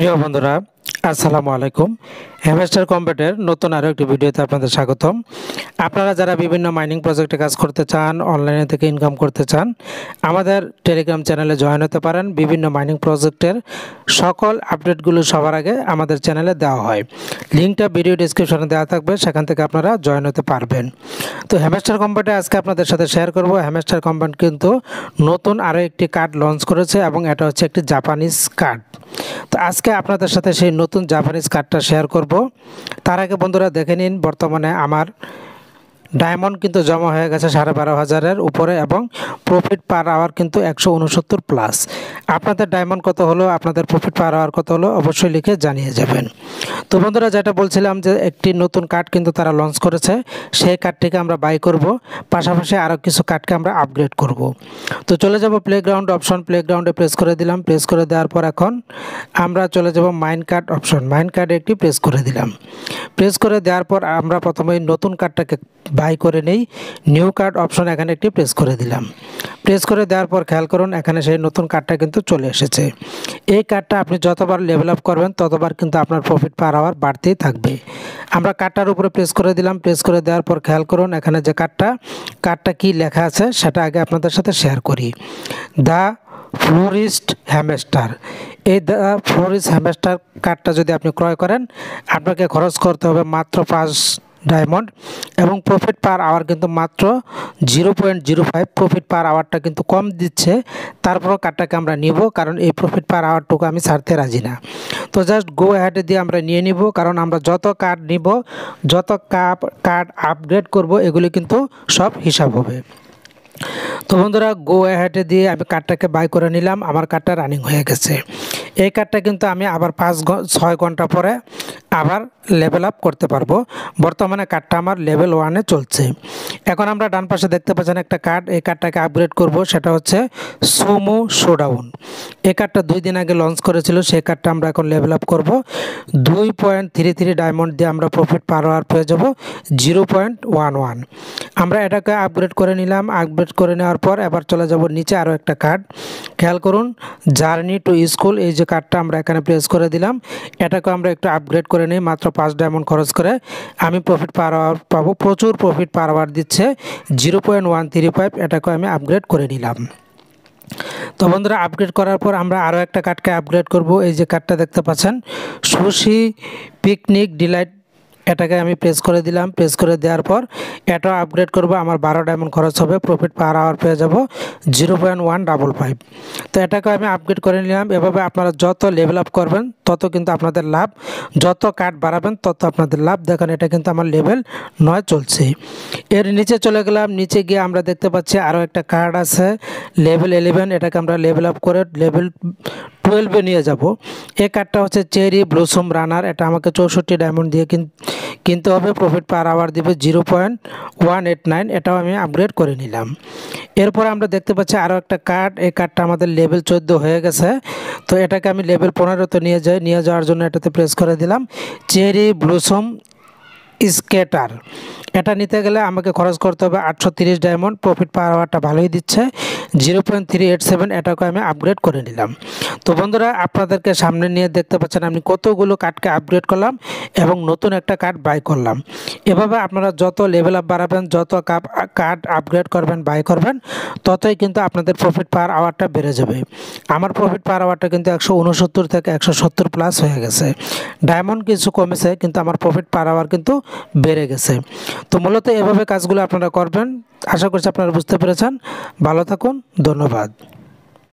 প্রিয় বন্ধুরা, আসসালামু আলাইকুম। হ্যামস্টার কম্পিউটার নতুন আরও একটি ভিডিওতে আপনাদের স্বাগতম। আপনারা যারা বিভিন্ন মাইনিং প্রজেক্টে কাজ করতে চান, অনলাইনে থেকে ইনকাম করতে চান, আমাদের টেলিগ্রাম চ্যানেলে জয়েন হতে পারেন। বিভিন্ন মাইনিং প্রজেক্টের সকল আপডেটগুলো সবার আগে আমাদের চ্যানেলে দেওয়া হয়। লিঙ্কটা ভিডিও ডিসক্রিপশনে দেওয়া থাকবে, সেখান থেকে আপনারা জয়েন হতে পারবেন। তো হ্যামস্টার কম্পিউটার আজকে আপনাদের সাথে শেয়ার করব। হ্যামস্টার কম্পিউটার কিন্তু নতুন আরও একটি কার্ড লঞ্চ করেছে এবং এটা হচ্ছে একটি জাপানিজ কার্ড। তো আজকে আপনাদের সাথে সেই নতুন জাপানিজ কার্ডটা শেয়ার করব। তার আগে বন্ধুরা দেখে নিন, বর্তমানে আমার ডায়মন্ড কিন্তু জমা হয়ে গেছে 12,500-এর উপরে এবং প্রফিট পার আওয়ার কিন্তু 169+। আপনাদের ডায়মন্ড কত হলো, আপনাদের প্রফিট পার আওয়ার কত হলো অবশ্যই লিখে জানিয়ে যাবেন। তো বন্ধুরা, যেটা বলছিলাম যে একটি নতুন কার্ড কিন্তু তারা লঞ্চ করেছে, সেই কার্ডটিকে আমরা বাই করব, পাশাপাশি আরও কিছু কার্ডকে আমরা আপগ্রেড করব। তো চলে যাব প্লেগ্রাউন্ড অপশন, প্লেগ্রাউন্ডে প্রেস করে দিলাম। প্রেস করে দেওয়ার পর এখন আমরা চলে যাব মাইন কার্ড অপশন, মাইন কার্ডে একটি প্রেস করে দিলাম। প্রেস করে দেওয়ার পর আমরা প্রথমে নতুন কার্ডটাকে বাই করে নেই। নিউ কার্ড অপশন এখানে একটি প্রেস করে দিলাম। প্রেস করে দেওয়ার পর খেয়াল করুন, এখানে সেই নতুন কার্ডটা কিন্তু চলে এসেছে। এই কার্ডটা আপনি যতবার লেভেল আপ করবেন ততবার কিন্তু আপনার প্রফিট পার আওয়ার বাড়তেই থাকবে। আমরা কার্ডটার উপরে প্রেস করে দিলাম। প্রেস করে দেওয়ার পর খেয়াল করুন, এখানে যে কার্ডটা কি লেখা আছে সেটা আগে আপনাদের সাথে শেয়ার করি। The florist hamster. এই দ্য ফ্লোরিস্ট হ্যামস্টার কার্ডটা যদি আপনি ক্রয় করেন, আপনাকে খরচ করতে হবে মাত্র 5 ডায়মন্ড এবং প্রফিট পার আওয়ার কিন্তু মাত্র 0.05। প্রফিট পার আওয়ারটা কিন্তু কম দিচ্ছে, তারপরও কার্ডটাকে আমরা নিব, কারণ এই প্রফিট পার আওয়ারটুকু আমি ছাড়তে রাজি না। তো জাস্ট গো অ্যাহেডে দিয়ে আমরা নিয়ে নিব, কারণ আমরা যত কার্ড নিব, যত কার্ড আপগ্রেড করব, এগুলি কিন্তু সব হিসাব হবে। তো বন্ধুরা, গো অ্যাহেডে দিয়ে আমি কার্ডটাকে বাই করে নিলাম। আমার কার্ডটা রানিং হয়ে গেছে। এই কার্ডটা কিন্তু আমি আবার 5-6 ঘন্টা পরে আবার লেভেল আপ করতে পারবো। বর্তমানে কার্ডটা আমার লেভেল 1-এ চলছে। এখন আমরা ডান পাশে দেখতে পাচ্ছেন একটা কার্ড, এই কার্ডটাকে আপগ্রেড করব, সেটা হচ্ছে সুমো শোডাউন। এই কার্ডটা 2 দিন আগে লঞ্চ করেছিল, সেই কার্ডটা আমরা এখন লেভেল আপ করব। 2.33 ডায়মন্ড দিয়ে আমরা প্রফিট পার আওয়ার পেয়ে যাব 0.11। আমরা এটাকে আপগ্রেড করে নিলাম। আপগ্রেড করে নেওয়ার পর এবার চলে যাব নিচে আরও একটা কার্ড। খেয়াল করুন, জার্নি টু স্কুল, এই যে কার্ডটা আমরা এখানে প্রেস করে দিলাম। এটাকে আমরা একটু আপগ্রেড করে নিই। মাত্র 5 ডায়মন্ড খরচ করে আমি প্রফিট পার আওয়ার পাবো। প্রচুর প্রফিট পার আওয়ার দিচ্ছে 0.135। এটাকে আমি আপগ্রেড করে নিলাম। তো বন্ধুরা, আপগ্রেড করার পর আমরা আরও একটা কার্ডকে আপগ্রেড করব। এই যে কার্ডটা দেখতে পাচ্ছেন, সুশি পিকনিক ডিলাইট, এটাকে আমি প্রেস করে দিলাম। প্রেস করে দেওয়ার পর এটাও আপগ্রেড করব। আমার 12 ডায়মন্ড খরচ হবে, প্রফিট পার আওয়ার পেয়ে যাব 0.155। তো এটাকে আমি আপগ্রেড করে নিলাম। এভাবে আপনারা যত লেভেল আপ করবেন তত কিন্তু আপনাদের লাভ, যত কার্ড বাড়াবেন তত আপনাদের লাভ। দেখেন, এটা কিন্তু আমার লেভেল 9 চলছে। এর নিচে চলে গেলাম। নিচে গিয়ে আমরা দেখতে পাচ্ছি আরও একটা কার্ড আছে লেভেল 11। এটাকে আমরা লেভেল আপ করে লেভেল 12-এ নিয়ে যাব। এই কার্ডটা হচ্ছে চেরি ব্লসম রানার। এটা আমাকে 64 ডায়মন্ড দিয়ে কিনতে হবে। প্রফিট পার আওয়ার দিবে 0.189। এটাও আমি আপগ্রেড করে নিলাম। এরপর আমরা দেখতে পাচ্ছি আরও একটা কার্ড। এই কার্ডটা আমাদের লেভেল 14 হয়ে গেছে। তো এটাকে আমি লেভেল 15-তে নিয়ে যাই। নিয়ে যাওয়ার জন্য এটাতে প্রেস করে দিলাম। চেরি ব্লসম স্কেটার, এটা নিতে গেলে আমাকে খরচ করতে হবে 830 ডায়মন্ড। প্রফিট পার আওয়ারটা ভালোই দিচ্ছে 0.387। এটাকে আমি আপগ্রেড করে নিলাম। তো বন্ধুরা, আপনাদেরকে সামনে নিয়ে দেখতে পাচ্ছেন আমি কতগুলো কার্ডকে আপগ্রেড করলাম এবং নতুন একটা কার্ড বাই করলাম। এভাবে আপনারা যত লেভেল আপ বাড়াবেন, যত কার্ড আপগ্রেড করবেন, বাই করবেন, ততই কিন্তু আপনাদের প্রফিট পার আওয়ারটা বেড়ে যাবে। আমার প্রফিট পার আওয়ারটা কিন্তু 169 থেকে 170+ হয়ে গেছে। ডায়মন্ড কিছু কমেছে, কিন্তু আমার প্রফিট পার আওয়ার কিন্তু বেড়ে গেছে। তো মূলত এভাবে কাজগুলো আপনারা করবেন। আশা করছি আপনারা বুঝতে পেরেছেন। ভালো থাকুন, ধন্যবাদ।